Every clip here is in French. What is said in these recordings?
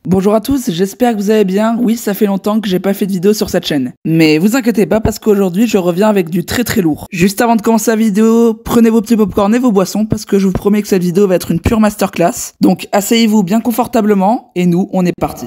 Bonjour à tous, j'espère que vous allez bien. Oui, ça fait longtemps que j'ai pas fait de vidéo sur cette chaîne. Mais vous inquiétez pas parce qu'aujourd'hui je reviens avec du très lourd. Juste avant de commencer la vidéo, prenez vos petits popcorn et vos boissons parce que je vous promets que cette vidéo va être une pure masterclass. Donc asseyez-vous bien confortablement et nous, on est parti.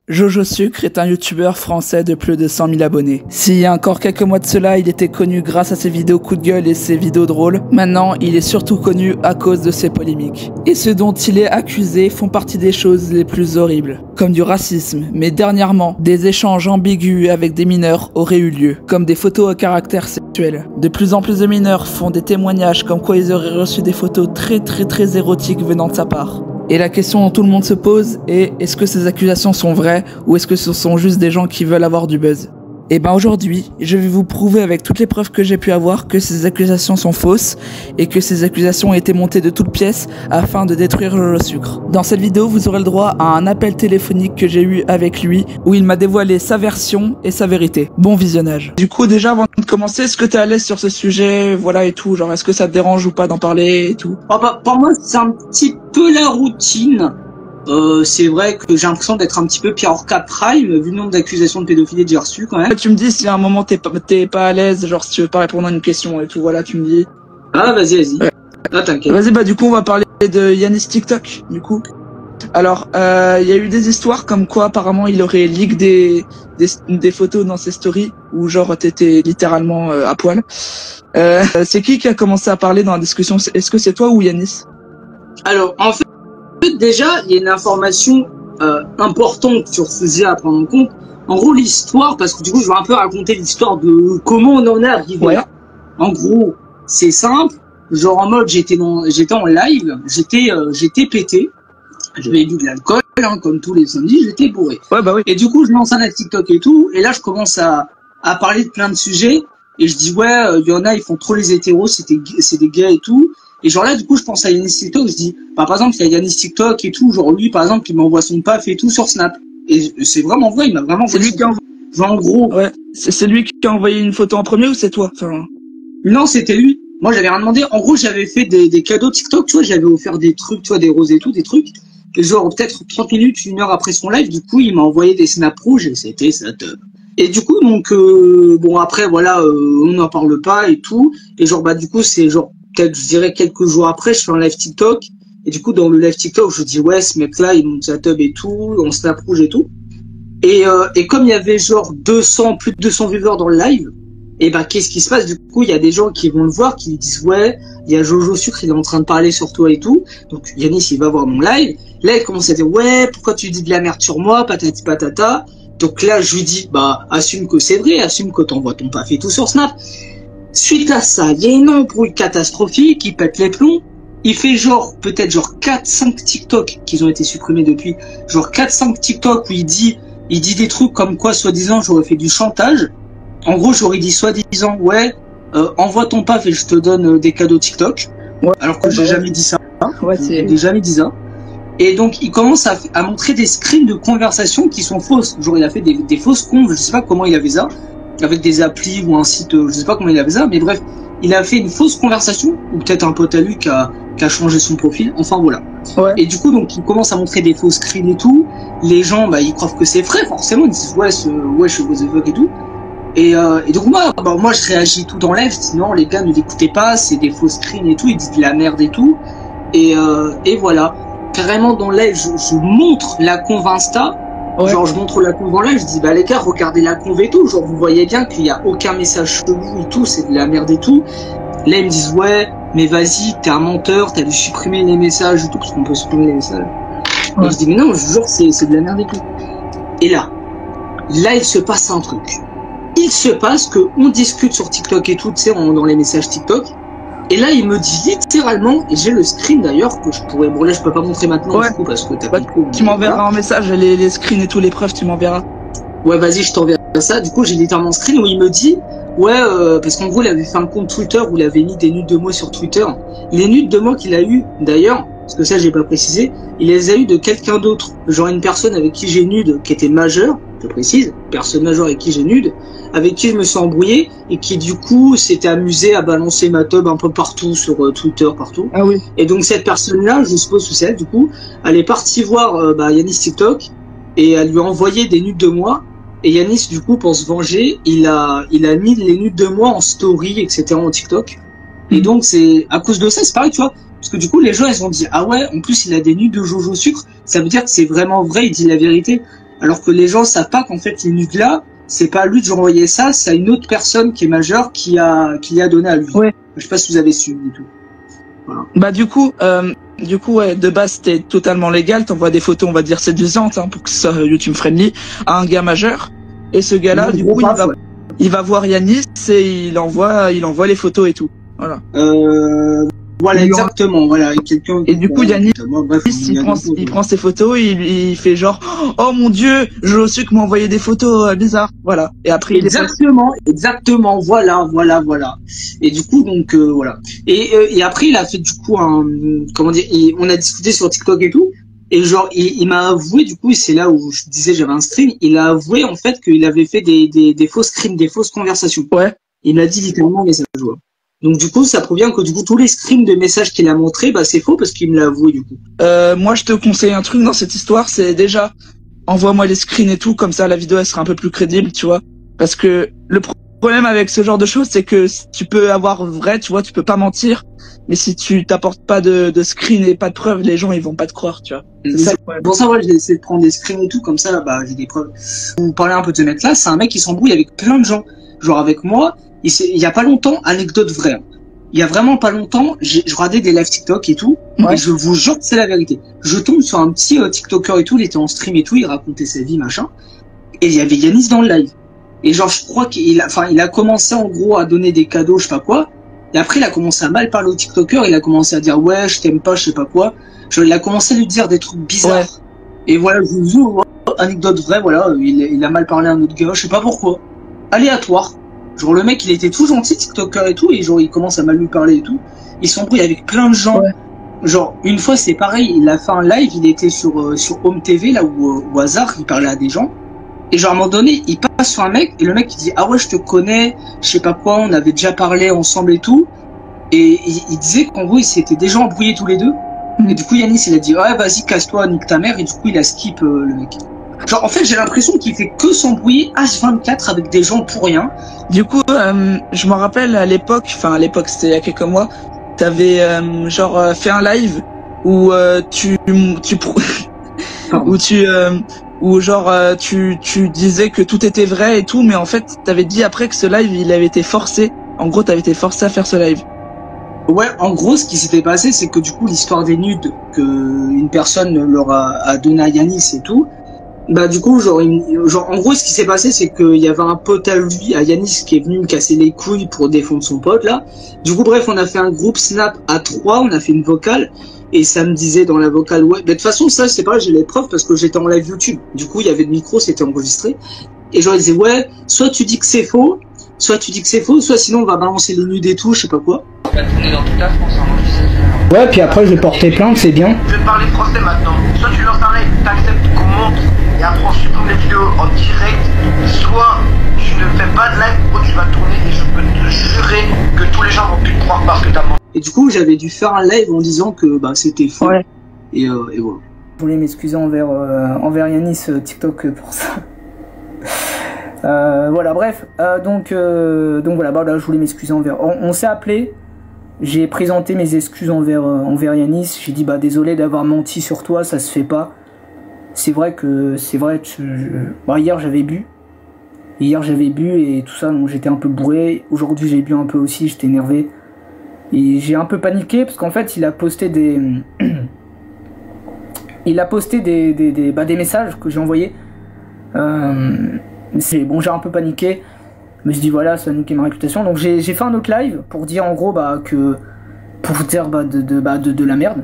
Jojo Sucre est un youtubeur français de plus de 100 000 abonnés. S'il y a encore quelques mois de cela, il était connu grâce à ses vidéos coup de gueule et ses vidéos drôles, maintenant il est surtout connu à cause de ses polémiques. Et ce dont il est accusé font partie des choses les plus horribles, comme du racisme, mais dernièrement, des échanges ambigus avec des mineurs auraient eu lieu, comme des photos à caractère sexuel. De plus en plus de mineurs font des témoignages comme quoi ils auraient reçu des photos très érotiques venant de sa part. Et la question dont tout le monde se pose est, est-ce que ces accusations sont vraies ou est-ce que ce sont juste des gens qui veulent avoir du buzz? Et ben aujourd'hui, je vais vous prouver avec toutes les preuves que j'ai pu avoir que ces accusations sont fausses et que ces accusations ont été montées de toutes pièces afin de détruire Jojo Sucre. Dans cette vidéo, vous aurez le droit à un appel téléphonique que j'ai eu avec lui où il m'a dévoilé sa version et sa vérité. Bon visionnage. Du coup, déjà avant de commencer, est-ce que t'es à l'aise sur ce sujet, voilà et tout, genre est-ce que ça te dérange ou pas d'en parler et tout? Oh bah, pour moi, c'est un petit peu la routine. C'est vrai que j'ai l'impression d'être un petit peu Pierre Orca Prime, vu le nombre d'accusations de pédophilie que j'ai reçues quand même. Tu me dis si à un moment t'es pas à l'aise, genre si tu veux pas répondre à une question et tout, voilà, tu me dis. Ah, vas-y. Ouais. Ah, t'inquiète. Vas-y, bah du coup on va parler de Yanis TikTok, du coup. Alors, il y a eu des histoires comme quoi apparemment il aurait leak des photos dans ses stories où genre t'étais littéralement à poil. C'est qui a commencé à parler dans la discussion? Est-ce que c'est toi ou Yanis? Alors, en fait, déjà, il y a une information importante sur ce sujet à prendre en compte. En gros, l'histoire, parce que du coup, je vais un peu raconter l'histoire de comment on en est arrivé là. En gros, c'est simple. Genre en mode, j'étais en live, j'étais pété. J'avais bu de l'alcool, hein, comme tous les samedis, j'étais bourré. Ouais, bah oui. Et du coup, je lance un live TikTok et tout. Et là, je commence à parler de plein de sujets. Et je dis, ouais, il y en a, ils font trop les hétéros, c'est des gays et tout. Et genre là, du coup, je pense à Yanis TikTok, je dis, bah, par exemple, il y a Yanis TikTok et tout, genre lui, par exemple, il m'envoie son paf et tout sur Snap. Et c'est vraiment vrai, il m'a vraiment fait. C'est lui qui a envoyé. Genre, en gros. Ouais. C'est lui qui a envoyé une photo en premier ou c'est toi? Enfin... Non, c'était lui. Moi, j'avais rien demandé. En gros, j'avais fait des cadeaux TikTok, tu vois, j'avais offert des trucs, tu vois, des roses et tout, des trucs. Et genre, peut-être 30 minutes, 1 heure après son live, du coup, il m'a envoyé des snaps rouges et c'était ça. Et du coup, donc, bon, après, voilà, on n'en parle pas et tout. Et genre, bah, du coup, c'est genre, peut-être, je dirais, quelques jours après, je fais un live TikTok. Et du coup, dans le live TikTok, je dis, ouais, ce mec-là, il monte sa tub et tout, on snap rouge et tout. Et comme il y avait genre plus de 200 viewers dans le live, et bah, qu'est-ce qui se passe? Du coup, il y a des gens qui vont le voir, qui lui disent, ouais, il y a Jojo Sucre, il est en train de parler sur toi et tout. Donc, Yanis, il va voir mon live. Là, il commence à dire, ouais, pourquoi tu dis de la merde sur moi, patati patata. Donc là, je lui dis, bah, assume que c'est vrai, assume que t'envoies ton paf et tout sur Snap. Suite à ça, il y a une embrouille catastrophique, il pète les plombs. Il fait genre, peut-être genre 4-5 TikTok qu'ils ont été supprimés depuis. Genre 4-5 TikTok où il dit des trucs comme quoi, soi-disant, j'aurais fait du chantage. En gros, j'aurais dit soi-disant, ouais, envoie ton paf et je te donne des cadeaux TikTok. Ouais. Alors que j'ai jamais dit ça. Ouais, j'ai jamais dit ça. Et donc, il commence à montrer des screens de conversations qui sont fausses. Genre, il a fait des fausses conves, je sais pas comment il avait ça, avec des applis ou un site, je sais pas comment il avait ça, mais bref, il a fait une fausse conversation, ou peut-être un pote à lui qui a changé son profil, enfin voilà. Ouais. Et du coup, donc, il commence à montrer des faux screens et tout. Les gens, bah, ils croient que c'est vrai, forcément, ils disent, ouais, je suis vos et tout. Et donc, moi, je réagis tout en live, je dis, non, les gars, ne l'écoutez pas, c'est des faux screens et tout, ils disent de la merde et tout. Et voilà. Carrément dans le live, je montre la conve Insta, ouais. Genre je montre la conve en live, je dis bah les gars regardez la conve et tout, genre vous voyez bien qu'il y a aucun message chelou et tout, c'est de la merde et tout. Là ils me disent ouais mais vas-y t'es un menteur, t'as dû supprimer les messages et tout, parce qu'on peut supprimer les messages. Ouais. Et je dis mais non je vous jure c'est de la merde et tout. Et là il se passe un truc. Il se passe que on discute sur TikTok et tout, tu sais dans les messages TikTok. Et là, il me dit littéralement, et j'ai le screen d'ailleurs, que je pourrais, bon là je peux pas montrer maintenant, ouais. Du coup, parce que t'as tu m'enverras un message, les screens et tout, les preuves, tu m'enverras. Ouais, vas-y, je t'enverrai ça. Du coup, j'ai littéralement un screen où il me dit, ouais, parce qu'en gros, il avait fait un compte Twitter où il avait mis des nudes de moi sur Twitter. Les nudes de moi qu'il a eu, d'ailleurs, parce que ça j'ai pas précisé, il les a eu de quelqu'un d'autre, genre une personne avec qui j'ai nude, qui était majeure, je précise, personne majeure avec qui j'ai nude, avec qui je me suis embrouillé et qui du coup s'était amusé à balancer ma teub un peu partout sur Twitter, partout. Ah oui. Et donc cette personne-là, je suppose que c'est elle du coup, elle est partie voir Yanis TikTok et elle lui a envoyé des nudes de moi. Et Yanis, du coup, pour se venger, il a mis les nudes de moi en story, etc. en TikTok. Et donc, c'est, à cause de ça, c'est pareil, tu vois. Parce que du coup, les gens, ils ont dit, ah ouais, en plus, il a des nudes de Jojo Sucre. Ça veut dire que c'est vraiment vrai, il dit la vérité. Alors que les gens savent pas qu'en fait, les nudes là, c'est pas à lui de lui envoyer ça, c'est à une autre personne qui est majeure qui a donné à lui. Ouais. Je sais pas si vous avez su du tout. Voilà. Bah, du coup, ouais, de base, c'était totalement légal. T'envoies des photos, on va dire, séduisantes, hein, pour que ce soit YouTube friendly, à un gars majeur. Et ce gars-là, du coup, il va voir Yanis et il envoie les photos et tout. Voilà. Voilà, exactement, voilà. Quelqu'un. Et du coup, Yanis, il prend ses photos, il fait genre, oh mon dieu, Jojo Sucre m'a envoyé des photos bizarres. Voilà. Et après, exactement, voilà. Et du coup, donc, voilà. Et après, il a fait, du coup, on a discuté sur TikTok et tout. Et genre, il m'a avoué, du coup, et c'est là où je disais j'avais un stream, il a avoué, en fait, qu'il avait fait des faux screens, des fausses conversations. Ouais. Il m'a dit littéralement message, ouais. Donc du coup, ça provient que du coup tous les screens de messages qu'il a montrés, bah c'est faux parce qu'il me l'a avoué du coup. Moi, je te conseille un truc dans cette histoire, c'est déjà envoie-moi les screens et tout, comme ça la vidéo elle sera un peu plus crédible, tu vois. Parce que le problème avec ce genre de choses, c'est que tu peux avoir vrai, tu vois, tu peux pas mentir, mais si tu t'apportes pas de screen et pas de preuves, les gens ils vont pas te croire, tu vois. C'est ça. Pour ça, j'ai essayé de prendre des screens et tout, comme ça, bah j'ai des preuves. Vous parlez un peu de ce mec-là, c'est un mec qui s'embrouille avec plein de gens. Genre avec moi, il y a pas longtemps, anecdote vraie. Il y a vraiment pas longtemps, je regardais des live TikTok et tout, et je vous jure que c'est la vérité. Je tombe sur un petit TikToker et tout, il était en stream et tout, il racontait sa vie, machin, et il y avait Yanis dans le live. Et genre, je crois il a commencé en gros à donner des cadeaux, je sais pas quoi, et après il a commencé à mal parler au TikToker, il a commencé à dire ouais, je t'aime pas, je sais pas quoi. Genre, il a commencé à lui dire des trucs bizarres. Ouais. Et voilà, je vous jure, anecdote vraie, voilà, il a mal parlé à un autre gars, je sais pas pourquoi. Aléatoire. Genre le mec il était tout gentil, TikToker et tout, et genre il commence à mal lui parler et tout. Il s'embrouille avec plein de gens. Ouais. Genre une fois c'est pareil, il a fait un live, il était sur Home TV là où au hasard il parlait à des gens. Et genre à un moment donné il passe sur un mec et le mec il dit ah ouais je te connais, je sais pas quoi, on avait déjà parlé ensemble et tout. Et il disait qu'en gros ils s'étaient déjà embrouillés tous les deux. Et du coup Yanis il a dit ouais vas-y casse-toi, nique ta mère, et du coup il a skip le mec. Genre en fait j'ai l'impression qu'il fait que s'embrouiller H24 avec des gens pour rien. Du coup je me rappelle à l'époque c'était il y a quelques mois, t'avais fait un live où tu disais que tout était vrai et tout, mais en fait t'avais dit après que ce live il avait été forcé. En gros t'avais été forcé à faire ce live. Ouais, en gros, ce qui s'était passé, c'est que du coup, l'histoire des nudes que une personne leur a donné à Yanis et tout, bah du coup, en gros, ce qui s'est passé, c'est qu'il y avait un pote à lui, à Yanis, qui est venu me casser les couilles pour défendre son pote là. Du coup, bref, on a fait un groupe Snap à 3, on a fait une vocale, et ça me disait dans la vocale, ouais, de toute façon, ça, c'est pas, j'ai les preuves parce que j'étais en live YouTube. Du coup, il y avait le micro, c'était enregistré, et genre, ils disaient, ouais, soit tu dis que c'est faux, soit sinon on va balancer les nudes et tout, je sais pas quoi. On va tourner dans toute la France, hein, moi je sais faire. Ouais, puis après je vais porter plainte, c'est bien. Je vais parler français maintenant. Soit tu lances un live, t'acceptes qu'on monte, et après on supprime les vidéos en direct, soit tu ne fais pas de live, ou tu vas tourner, et je peux te jurer que tous les gens vont plus te croire parce que t'as menti. Et du coup, j'avais dû faire un live en disant que bah c'était faux. Ouais. Et voilà. Je voulais m'excuser envers Yanis TikTok pour ça. Voilà, bref, donc voilà, bah là je voulais m'excuser envers. On s'est appelé, j'ai présenté mes excuses envers Yanis. J'ai dit bah désolé d'avoir menti sur toi, ça se fait pas. C'est vrai, bah, hier j'avais bu et tout ça, donc j'étais un peu bourré. Aujourd'hui j'ai bu un peu aussi, j'étais énervé et j'ai un peu paniqué parce qu'en fait il a posté des des messages que j'ai envoyés. C'est bon, j'ai un peu paniqué, mais je dis voilà, ça a niqué ma réputation. Donc j'ai fait un autre live pour dire en gros pour dire de la merde.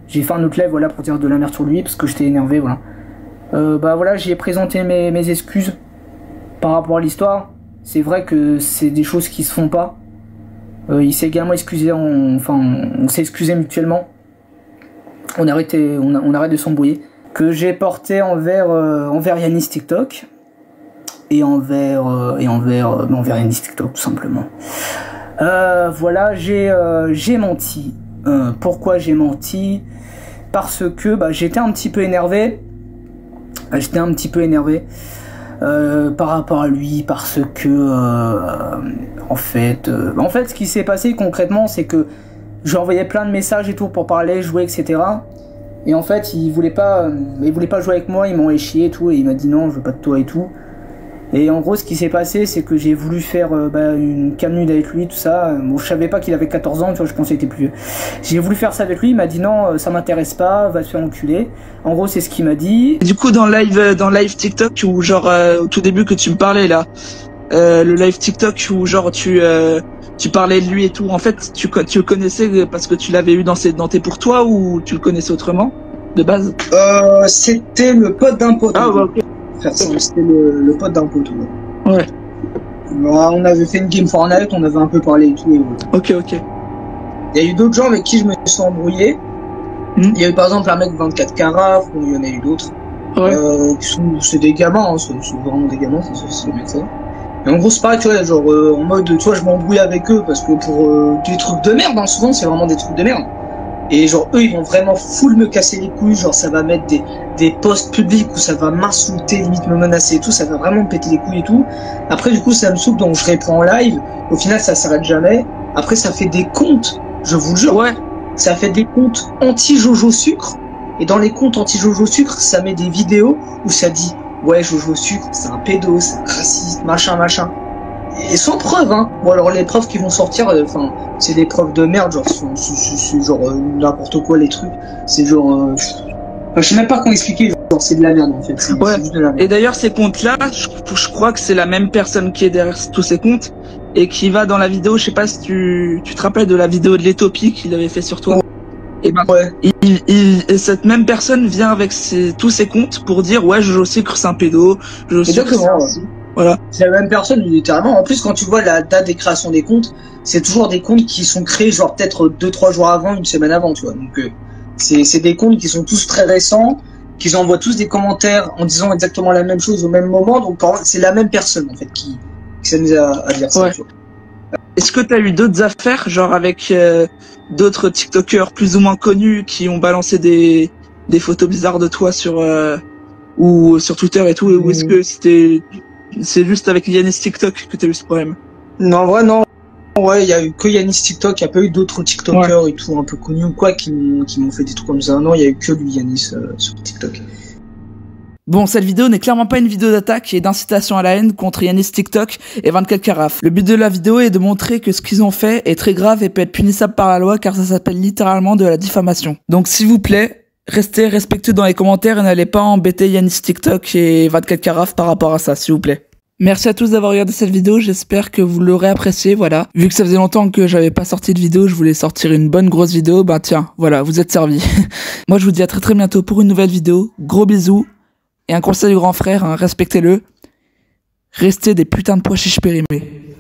J'ai fait un autre live voilà pour dire de la merde sur lui parce que j'étais énervé, voilà. Voilà, j'ai présenté mes excuses par rapport à l'histoire. C'est vrai que c'est des choses qui se font pas. Il s'est également excusé, on s'est excusé mutuellement. on arrête de s'embrouiller, que j'ai porté envers Yanis TikTok et envers Yanis TikTok tout simplement. Voilà, j'ai menti. Pourquoi j'ai menti? Parce que j'étais un petit peu énervé. Par rapport à lui, parce que en fait ce qui s'est passé concrètement, c'est que je lui envoyais plein de messages et tout pour parler, jouer, etc. Et en fait il voulait pas jouer avec moi, il m'envoyait chier et tout, et il m'a dit non, je veux pas de toi et tout. Et en gros, ce qui s'est passé, c'est que j'ai voulu faire une cam-nude avec lui, tout ça. Bon, je savais pas qu'il avait 14 ans, tu vois, je pensais qu'il était plus vieux. J'ai voulu faire ça avec lui, il m'a dit non, ça m'intéresse pas, va se faire enculer. En gros, c'est ce qu'il m'a dit. Du coup, dans live TikTok, ou genre au tout début que tu me parlais là, le live TikTok où genre tu parlais de lui et tout, en fait, tu le connaissais parce que tu l'avais eu dans tes pour toi, ou tu le connaissais autrement, de base? C'était le pote d'un pote. Ah, ouais, ok. C'était le pote d'un pote. Ouais. On avait fait une game Fortnite, on avait un peu parlé et tout. Et voilà. Ok. Il y a eu d'autres gens avec qui je me suis embrouillé. Il y a eu par exemple un mec 24 carats, il y en a eu d'autres. Ouais. C'est des gamins, hein, c'est vraiment des gamins, c'est le mec ça. Et en gros c'est pareil, tu vois, genre en mode, tu vois, je m'embrouille avec eux parce que pour des trucs de merde, hein, souvent c'est vraiment des trucs de merde. Et genre eux ils vont vraiment full me casser les couilles, genre ça va mettre des posts publics où ça va m'insulter, limite me menacer et tout, ça va vraiment me péter les couilles et tout. Après du coup ça me saoule, donc je réponds en live, au final ça s'arrête jamais. Après ça fait des comptes, je vous le jure, Ouais. ça fait des comptes anti-Jojo Sucre, et dans les comptes anti-Jojo Sucre ça met des vidéos où ça dit ouais Jojo Sucre c'est un pédo, c'est un raciste, machin. Et sans preuve, hein. Bon alors les preuves qui vont sortir, enfin c'est des preuves de merde, genre c'est genre n'importe quoi les trucs, c'est genre je sais même pas comment expliquer, genre c'est de la merde en fait. Ouais. C'est juste de la merde. Et d'ailleurs ces comptes-là, je crois que c'est la même personne qui est derrière tous ces comptes et qui va dans la vidéo, je sais pas si tu te rappelles de la vidéo de l'Éthiopie qu'il avait fait sur toi. Et Ouais. et cette même personne vient avec tous ses comptes pour dire ouais Jojo Sucre c'est un pédo, Jojo Sucre c'est Exactement, un... Voilà. C'est la même personne littéralement. En plus quand tu vois la date des créations des comptes, c'est toujours des comptes qui sont créés genre peut-être 2-3 jours avant, une semaine avant, tu vois. Donc c'est des comptes qui sont tous très récents, qui envoient tous des commentaires en disant exactement la même chose au même moment. Donc c'est la même personne en fait qui s'amuse à dire ça. Ouais. Tu vois. Est-ce que t'as eu d'autres affaires, genre avec d'autres TikTokers plus ou moins connus qui ont balancé des photos bizarres de toi sur ou sur Twitter et tout, ou est-ce que c'est juste avec Yanis TikTok que t'as eu ce problème? Non, en vrai, non. Ouais, il y a eu que Yanis TikTok, il n'y a pas eu d'autres TikTokers et tout, un peu connus ou quoi, qui m'ont fait des trucs comme ça. Non, il y a eu que lui, Yanis, sur TikTok. Bon, cette vidéo n'est clairement pas une vidéo d'attaque et d'incitation à la haine contre Yanis TikTok et 24 Caraf. Le but de la vidéo est de montrer que ce qu'ils ont fait est très grave et peut être punissable par la loi, car ça s'appelle littéralement de la diffamation. Donc s'il vous plaît, restez respectueux dans les commentaires et n'allez pas embêter Yanis TikTok et 24 Caraf par rapport à ça, s'il vous plaît. Merci à tous d'avoir regardé cette vidéo, j'espère que vous l'aurez appréciée, voilà. Vu que ça faisait longtemps que j'avais pas sorti de vidéo, je voulais sortir une bonne grosse vidéo, bah tiens, voilà, vous êtes servis. Moi je vous dis à très bientôt pour une nouvelle vidéo, gros bisous, et un conseil du grand frère, hein, respectez-le, restez des putains de pois chiches périmés.